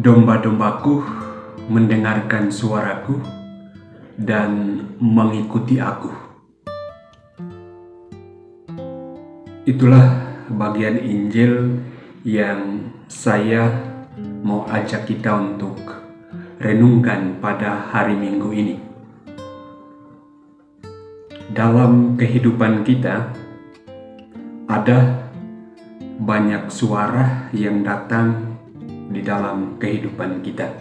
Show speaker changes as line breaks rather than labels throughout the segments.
Domba-dombaku mendengarkan suaraku dan mengikuti aku. Itulah bagian Injil yang saya mau ajak kita untuk renungkan pada hari Minggu ini. Dalam kehidupan kita ada banyak suara yang datang di dalam kehidupan kita.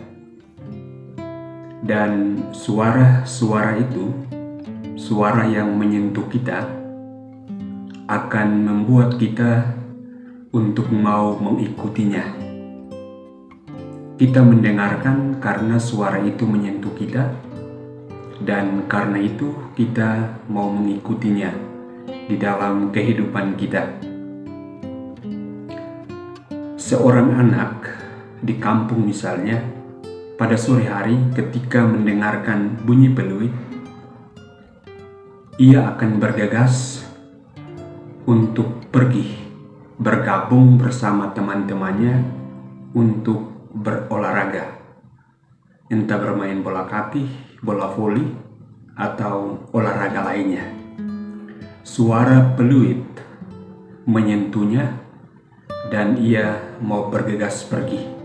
Dan suara-suara itu, suara yang menyentuh kita, akan membuat kita untuk mau mengikutinya. Kita mendengarkan karena suara itu menyentuh kita, dan karena itu kita mau mengikutinya di dalam kehidupan kita. Seorang anak di kampung misalnya, pada sore hari ketika mendengarkan bunyi peluit, ia akan bergegas untuk pergi bergabung bersama teman-temannya untuk berolahraga, entah bermain bola kaki, bola voli, atau olahraga lainnya. Suara peluit menyentuhnya dan ia mau bergegas pergi.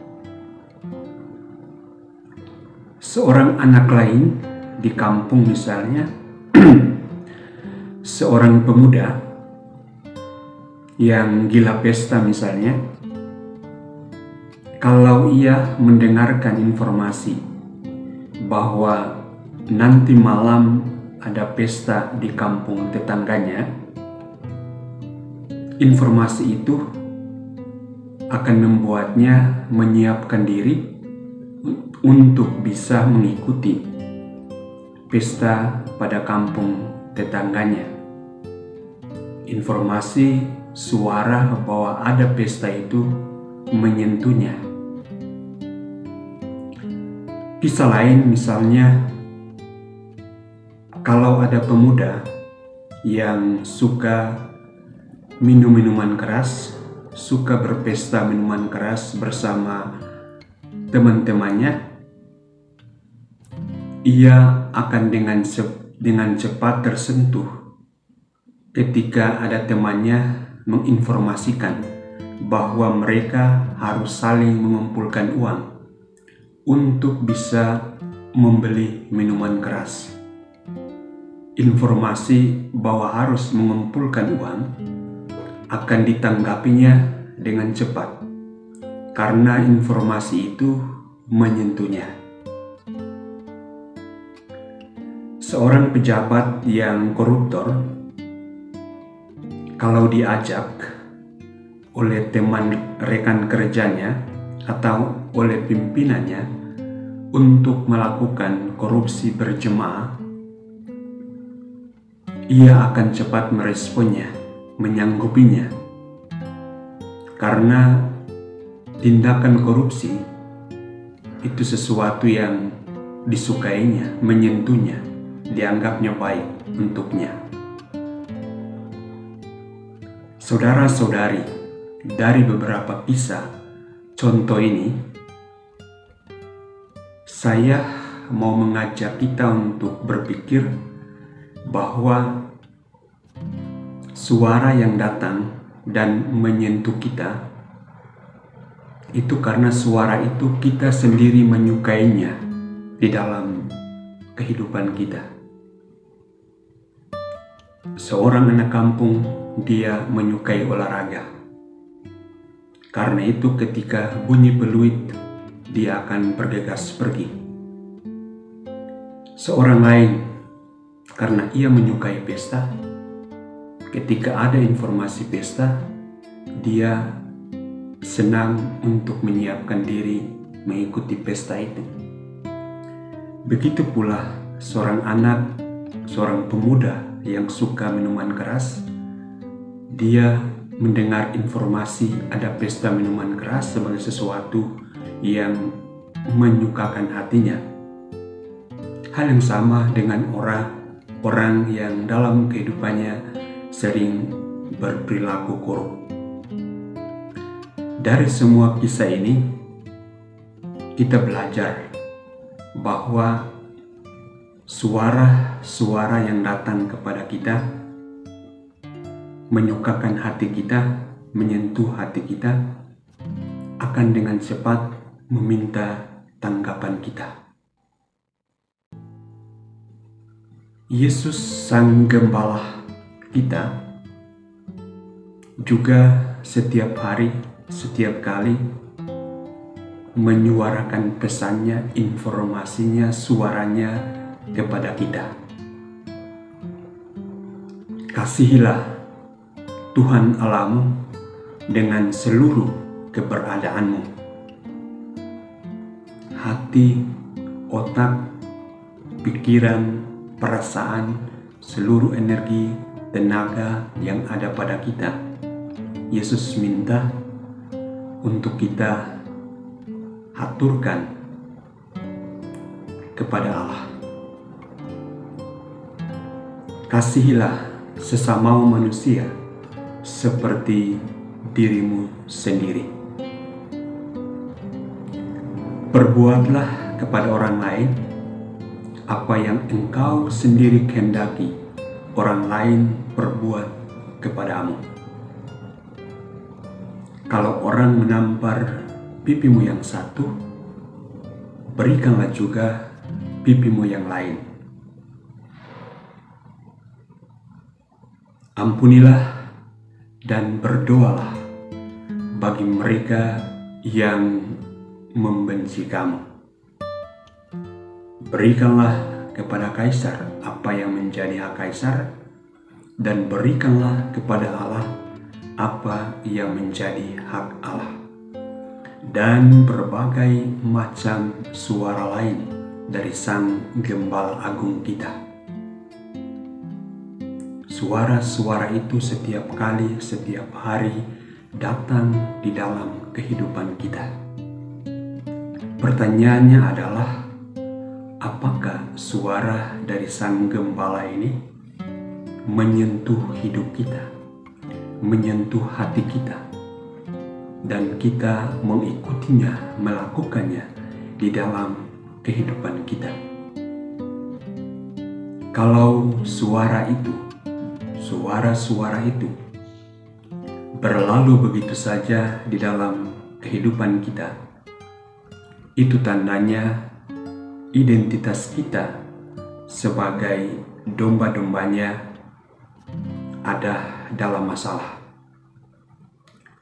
Seorang anak lain di kampung misalnya, seorang pemuda yang gila pesta misalnya, kalau ia mendengarkan informasi bahwa nanti malam ada pesta di kampung tetangganya, informasi itu akan membuatnya menyiapkan diri untuk bisa mengikuti pesta pada kampung tetangganya. Informasi suara bahwa ada pesta itu menyentuhnya. Kisah lain misalnya, kalau ada pemuda yang suka minum minuman keras, suka berpesta minuman keras bersama teman-temannya, ia akan dengan cepat tersentuh ketika ada temannya menginformasikan bahwa mereka harus saling mengumpulkan uang untuk bisa membeli minuman keras. Informasi bahwa harus mengumpulkan uang akan ditanggapinya dengan cepat karena informasi itu menyentuhnya. Seorang pejabat yang koruptor, kalau diajak oleh teman rekan kerjanya atau oleh pimpinannya untuk melakukan korupsi berjemaah, ia akan cepat meresponnya, menyanggupinya, karena tindakan korupsi itu sesuatu yang disukainya, menyentuhnya, dianggapnya baik untuknya. Saudara-saudari, dari beberapa kisah contoh ini, saya mau mengajak kita untuk berpikir bahwa suara yang datang dan menyentuh kita itu karena suara itu kita sendiri menyukainya di dalam kehidupan kita. Seorang anak kampung, dia menyukai olahraga. Karena itu ketika bunyi peluit, dia akan bergegas pergi. Seorang lain, karena ia menyukai pesta, ketika ada informasi pesta, dia senang untuk menyiapkan diri mengikuti pesta itu. Begitu pula seorang anak, seorang pemuda yang suka minuman keras, dia mendengar informasi ada pesta minuman keras sebagai sesuatu yang menyukakan hatinya. Hal yang sama dengan orang yang dalam kehidupannya sering berperilaku korup. Dari semua kisah ini, kita belajar bahwa suara-suara yang datang kepada kita menyukakan hati kita, menyentuh hati kita, akan dengan cepat meminta tanggapan kita. Yesus Sang Gembala kita juga setiap hari, setiap kali menyuarakan pesannya, informasinya, suaranya kepada kita. Kasihilah Tuhan Allahmu dengan seluruh keberadaanmu, hati, otak, pikiran, perasaan, seluruh energi, tenaga yang ada pada kita. Yesus minta untuk kita haturkan kepada Allah. Kasihilah sesama manusia seperti dirimu sendiri. Perbuatlah kepada orang lain apa yang engkau sendiri kehendaki orang lain perbuat kepadamu. Kalau orang menampar pipimu yang satu, berikanlah juga pipimu yang lain. Ampunilah dan berdoalah bagi mereka yang membenci kamu. Berikanlah kepada Kaisar apa yang menjadi hak Kaisar, dan berikanlah kepada Allah apa yang menjadi hak Allah. Dan berbagai macam suara lain dari Sang Gembala Agung kita. Suara-suara itu setiap kali, setiap hari datang di dalam kehidupan kita. Pertanyaannya adalah, apakah suara dari Sang Gembala ini menyentuh hidup kita, menyentuh hati kita, dan kita mengikutinya, melakukannya di dalam kehidupan kita? Kalau suara-suara itu berlalu begitu saja di dalam kehidupan kita, itu tandanya identitas kita sebagai domba-dombanya ada dalam masalah.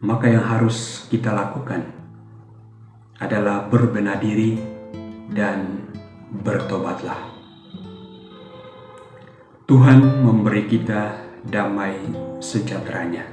Maka yang harus kita lakukan adalah berbenah diri dan bertobatlah. Tuhan memberi kita damai sejahteranya.